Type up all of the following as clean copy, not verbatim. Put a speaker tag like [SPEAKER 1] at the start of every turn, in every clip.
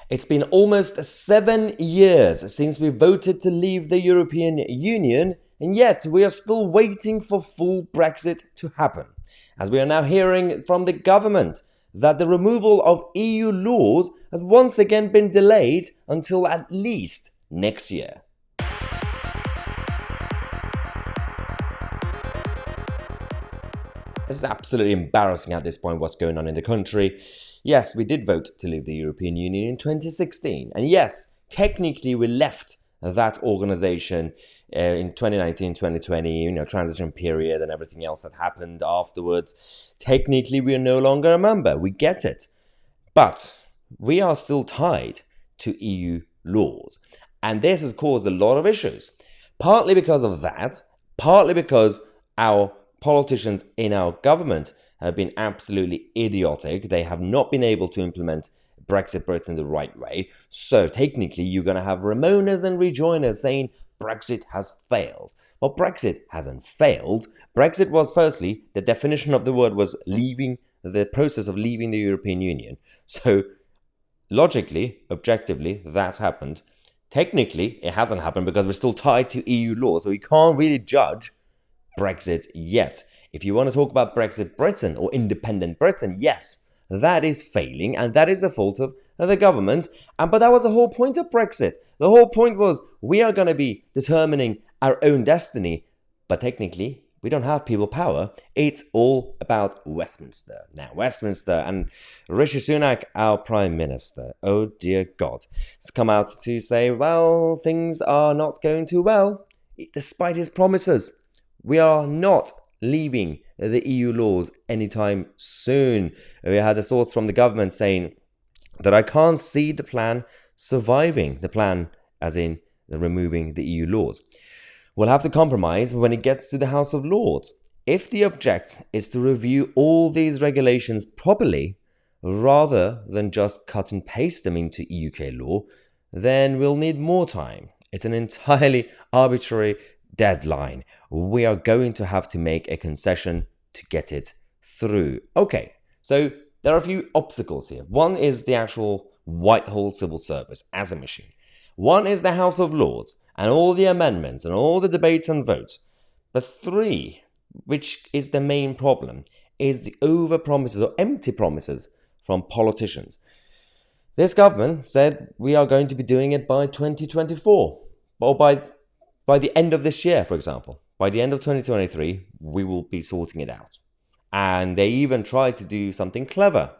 [SPEAKER 1] It's been almost 7 years since we voted to leave the European Union, and yet we are still waiting for full Brexit to happen, as we are now hearing from the government that the removal of EU laws has once again been delayed until at least next year. It's absolutely embarrassing at this point what's going on in the country. Yes, we did vote to leave the European Union in 2016. And yes, technically we left that organization in 2019, 2020, transition period and everything else that happened afterwards. Technically we are no longer a member. We get it. But we are still tied to EU laws. And this has caused a lot of issues. Partly because of that, partly because our politicians in our government have been absolutely idiotic. They have not been able to implement Brexit Britain the right way. So technically, you're going to have Ramonas and rejoiners saying Brexit has failed. Well, Brexit hasn't failed. Brexit was, firstly, the definition of the word was leaving, the process of leaving the European Union. So logically, objectively, that's happened. Technically, it hasn't happened because we're still tied to EU law. So we can't really judge Brexit yet. If you want to talk about Brexit Britain or independent Britain, yes, that is failing and that is the fault of the government. But that was the whole point of Brexit. The whole point was we are going to be determining our own destiny, but technically we don't have people power. It's all about Westminster. Now, Westminster and Rishi Sunak, our Prime Minister, oh dear God, has come out to say, well, things are not going too well, despite his promises. We are not leaving the EU laws anytime soon. We had the source from the government saying that I can't see the plan surviving. The plan as in removing the EU laws. We'll have to compromise when it gets to the House of Lords. If the object is to review all these regulations properly, rather than just cut and paste them into UK law, then we'll need more time. It's an entirely arbitrary deadline. We are going to have to make a concession to get it through. Okay, so there are a few obstacles here. One is the actual Whitehall civil service as a machine. One is the House of Lords and all the amendments and all the debates and votes. But three, which is the main problem, is the over-promises or empty promises from politicians. This government said we are going to be doing it by 2024, or by the end of this year, for example. By the end of 2023, we will be sorting it out. And they even tried to do something clever,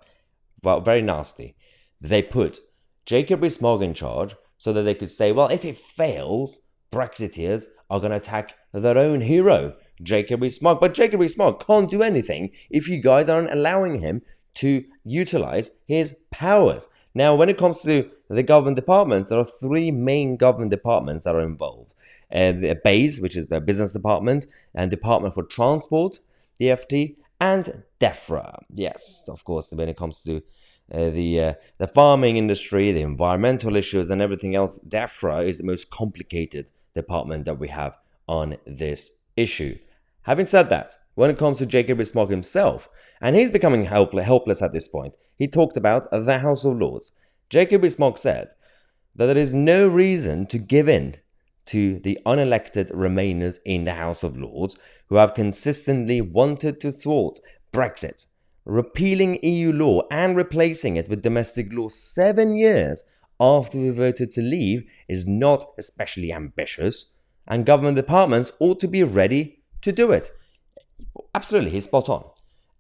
[SPEAKER 1] but very nasty. They put Jacob Rees-Mogg in charge so that they could say, well, if it fails, Brexiteers are going to attack their own hero, Jacob Rees-Mogg. But Jacob Rees-Mogg can't do anything if you guys aren't allowing him to utilize his powers. Now, when it comes to the government departments, there are three main government departments that are involved. BEIS, which is the business department, and Department for Transport, DFT, and DEFRA. Yes, of course, when it comes to the farming industry, the environmental issues, and everything else, DEFRA is the most complicated department that we have on this issue. Having said that, when it comes to Jacob Rees-Mogg himself, and he's becoming helpless at this point, he talked about the House of Lords. Jacob Rees-Mogg said that there is no reason to give in to the unelected Remainers in the House of Lords who have consistently wanted to thwart Brexit. Repealing EU law and replacing it with domestic law 7 years after we voted to leave is not especially ambitious, and government departments ought to be ready to do it. Absolutely, he's spot on.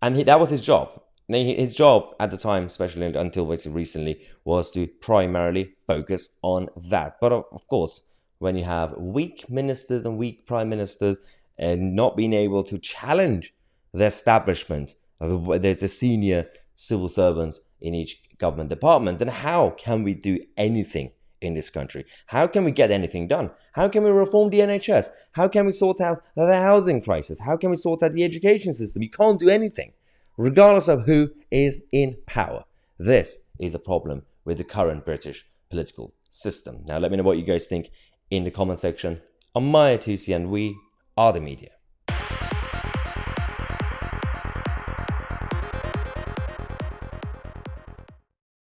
[SPEAKER 1] And that was his job. His job at the time, especially until recently, was to primarily focus on that. But of course, when you have weak ministers and weak prime ministers and not being able to challenge the establishment, the senior civil servants in each government department, then how can we do anything in this country? How can we get anything done? How can we reform the NHS? How can we sort out the housing crisis? How can we sort out the education system? You can't do anything, regardless of who is in power. This is a problem with the current British political system. Now, let me know what you guys think in the comment section. I'm Tousi, and we are the media.